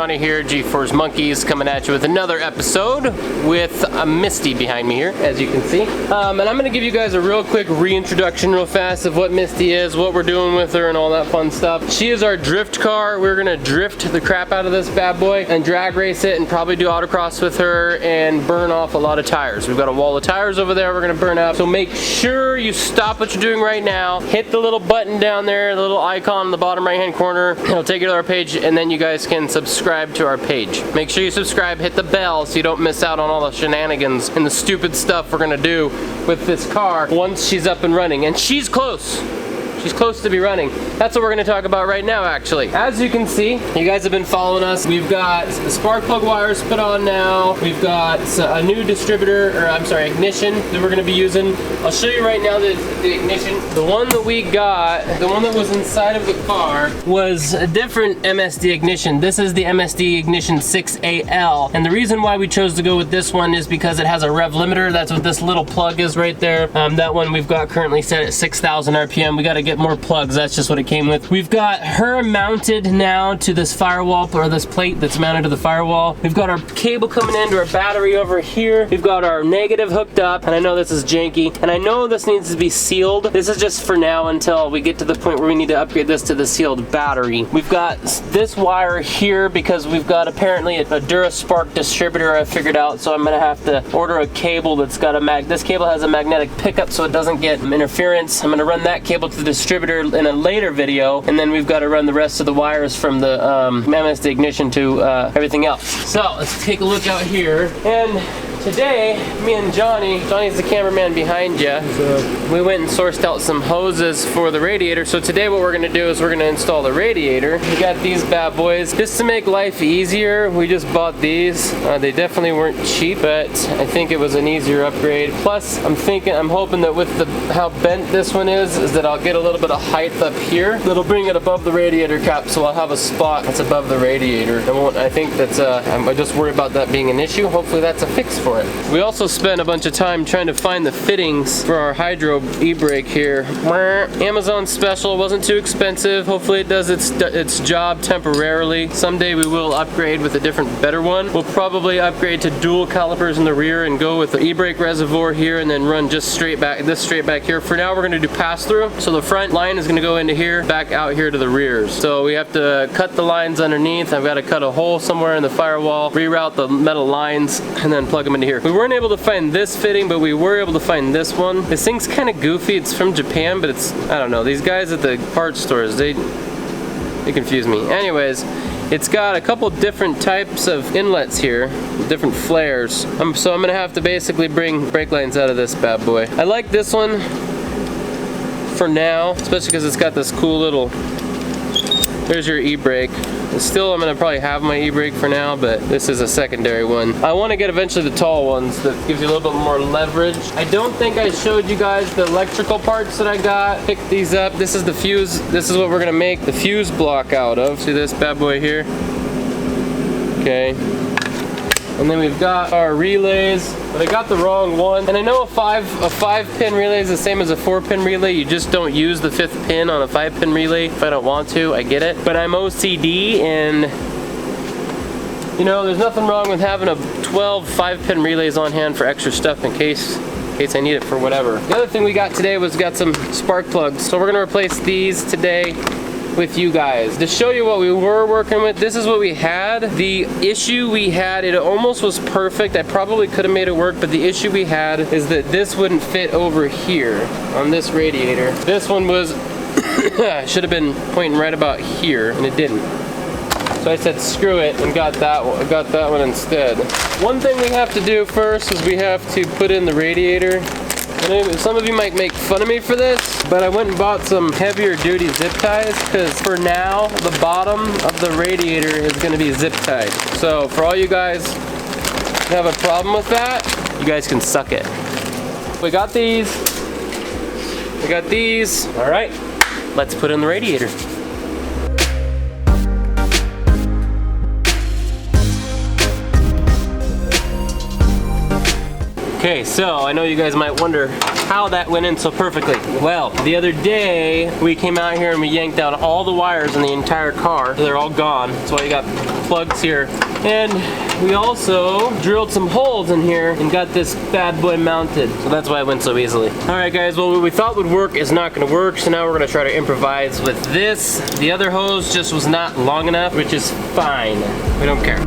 Johnny here, G4's Monkeys, coming at you with another episode with Misty behind me here, as you can see. And I'm going to give you guys a real quick reintroduction real fast of what Misty is, what we're doing with her, and all that fun stuff. She is our drift car. We're going to drift the crap out of this bad boy and drag race it and probably do autocross with her and burn off a lot of tires. We've got a wall of tires over there we're going to burn up. So make sure you stop what you're doing right now. Hit the little button down there, the little icon in the bottom right hand corner. It'll take you to our page, and then you guys can subscribe to our page. Make sure you subscribe, hit the bell so you don't miss out on all the shenanigans and the stupid stuff we're gonna do with this car once she's up and running. And she's close. She's close to be running. That's what we're gonna talk about right now, actually. As you can see, you guys have been following us. We've got the spark plug wires put on now. We've got a new distributor, or I'm sorry, ignition that we're gonna be using. I'll show you right now the ignition. The one that we got, the one that was inside of the car, was a different MSD ignition. This is the MSD Ignition 6AL. And the reason why we chose to go with this one is because it has a rev limiter. That's what this little plug is right there. That one we've got currently set at 6,000 RPM. We gotta get more plugs. That's just what it came with. We've got her mounted now to this firewall, or this plate that's mounted to the firewall. We've got our cable coming into our battery over here. We've got our negative hooked up, and I know this is janky, and I know this needs to be sealed. This is just for now until we get to the point where we need to upgrade this to the sealed battery. We've got this wire here because we've got apparently a DuraSpark distributor I figured out, so I'm gonna have to order a cable that's got a this cable has a magnetic pickup so it doesn't get interference. I'm gonna run that cable to the distributor in a later video, and then we've got to run the rest of the wires from the MSD ignition to everything else. So let's take a look out here. And today, me and Johnny's the cameraman behind you. We went and sourced out some hoses for the radiator. So today what we're gonna do is we're gonna install the radiator. We got these bad boys. Just to make life easier, we just bought these. They definitely weren't cheap, but I think it was an easier upgrade. Plus, I'm hoping that with how bent this one is that I'll get a little bit of height up here. That'll bring it above the radiator cap, so I'll have a spot that's above the radiator. I think that's, I just worry about that being an issue. Hopefully that's a fix for it. We also spent a bunch of time trying to find the fittings for our hydro e-brake here. Amazon special, wasn't too expensive. Hopefully it does its job temporarily. Someday we will upgrade with a different, better one. We'll probably upgrade to dual calipers in the rear and go with the e-brake reservoir here and then run just straight back here. For now we're going to do pass-through. So the front line is going to go into here, back out here to the rears. So we have to cut the lines underneath. I've got to cut a hole somewhere in the firewall, reroute the metal lines, and then plug them into here. We weren't able to find this fitting, but we were able to find this one. This thing's kind of goofy. It's from Japan, but it's, I don't know. These guys at the parts stores, they confuse me. Anyways, it's got a couple different types of inlets here, different flares. So I'm gonna have to basically bring brake lines out of this bad boy. I like this one for now, especially because it's got this cool little, there's your e-brake. Still, I'm gonna probably have my e-brake for now, but this is a secondary one. I wanna get eventually the tall ones that gives you a little bit more leverage. I don't think I showed you guys the electrical parts that I got. Picked these up. This is the fuse. This is what we're gonna make the fuse block out of. See this bad boy here? Okay. And then we've got our relays, but I got the wrong one. And I know a 5-pin relay is the same as a 4-pin relay. You just don't use the 5th pin on a 5-pin relay if I don't want to. I get it. But I'm OCD, and you know, there's nothing wrong with having a 12 5-pin relays on hand for extra stuff in case I need it for whatever. The other thing we got today was got some spark plugs. So we're gonna replace these today with you guys. To show you what we were working with, this is what we had. The issue we had, it almost was perfect. I probably could have made it work, but the issue we had is that this wouldn't fit over here on this radiator. This one was, should have been pointing right about here, and it didn't. So I said screw it and got that one instead. One thing we have to do first is we have to put in the radiator. And some of you might make fun of me for this, but I went and bought some heavier duty zip ties because for now the bottom of the radiator is going to be zip tied. So for all you guys who have a problem with that, you guys can suck it. We got these. All right, let's put in the radiator. Okay, so I know you guys might wonder how that went in so perfectly. Well, the other day we came out here and we yanked out all the wires in the entire car. They're all gone. That's why you got plugs here. And we also drilled some holes in here and got this bad boy mounted. So that's why it went so easily. All right, guys, well, what we thought would work is not gonna work. So now we're gonna try to improvise with this. The other hose just was not long enough, which is fine. We don't care.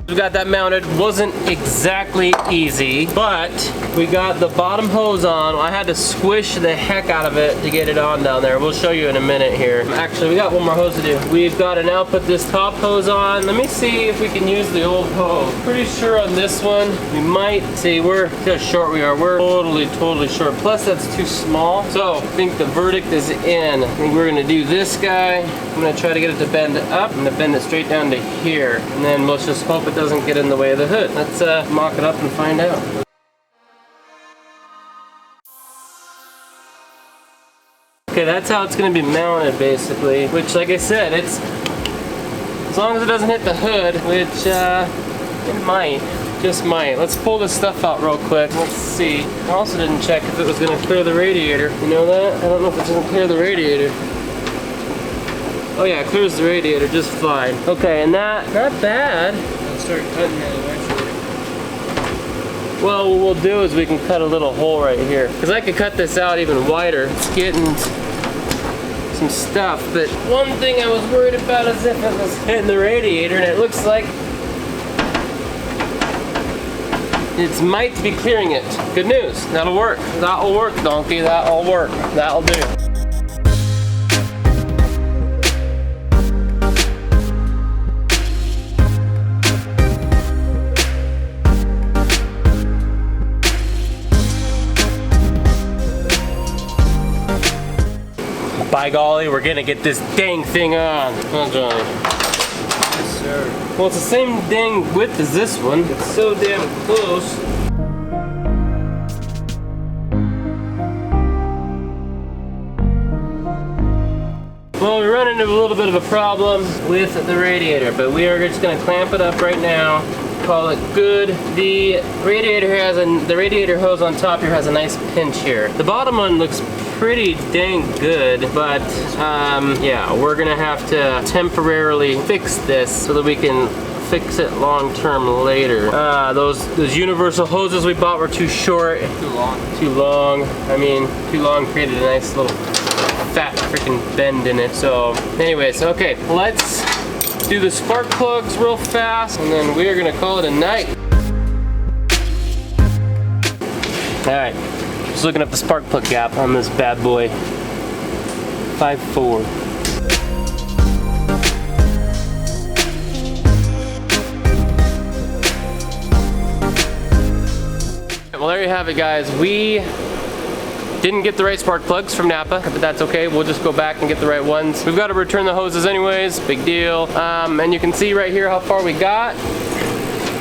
We got that mounted. Wasn't exactly easy, but we got the bottom hose on. I had to squish the heck out of it to get it on down there. We'll show you in a minute here. Actually, we got one more hose to do. We've got to now put this top hose on. Let me see if we can use the old hose. Pretty sure on this one, we might see we're how short we are. We're totally short. Plus that's too small. So I think the verdict is in. I think we're gonna do this guy. I'm gonna try to get it to bend up. I'm gonna bend it straight down to here. And then let's just hope it doesn't get in the way of the hood. Let's mock it up and find out. Okay, that's how it's going to be mounted basically, which like I said, it's as long as it doesn't hit the hood, which it might, just might. Let's pull this stuff out real quick. Let's see. I also didn't check if it was going to clear the radiator. You know that? I don't know if it's going to clear the radiator. Oh yeah, it clears the radiator just fine. Okay, and that, not bad. I'll start cutting it eventually. Well, what we'll do is we can cut a little hole right here. Because I could cut this out even wider. It's getting some stuff, but one thing I was worried about is if it was hitting the radiator, and it looks like it might be clearing it. Good news, that'll work. That'll work, donkey, that'll work. That'll do. By golly, we're gonna get this dang thing on. Huh, Johnny? Yes, sir. Well, it's the same dang width as this one. It's so damn close. Well, we run into a little bit of a problem with the radiator, but we are just gonna clamp it up right now. Call it good. The radiator hose on top here has a nice pinch here. The bottom one looks pretty dang good, but yeah, we're gonna have to temporarily fix this so that we can fix it long term later. Those universal hoses we bought were too short. Too long. I mean, too long created a nice little fat freaking bend in it. So anyways, okay, let's do the spark plugs real fast, and then we are gonna call it a night. All right. Just looking up the spark plug gap on this bad boy. 5.4. Well, there you have it, guys. We didn't get the right spark plugs from Napa, but that's okay. We'll just go back and get the right ones. We've got to return the hoses anyways, big deal. And you can see right here how far we got.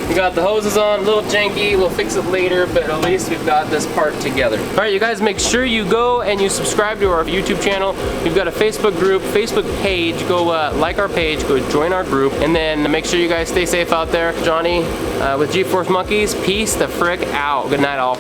We got the hoses on, a little janky. We'll fix it later, but at least we've got this part together. All right, you guys, make sure you go and you subscribe to our YouTube channel. We've got a Facebook group, Facebook page. Go like our page, go join our group, and then make sure you guys stay safe out there. Johnny with G-Force Monkeys, peace the frick out. Good night, all.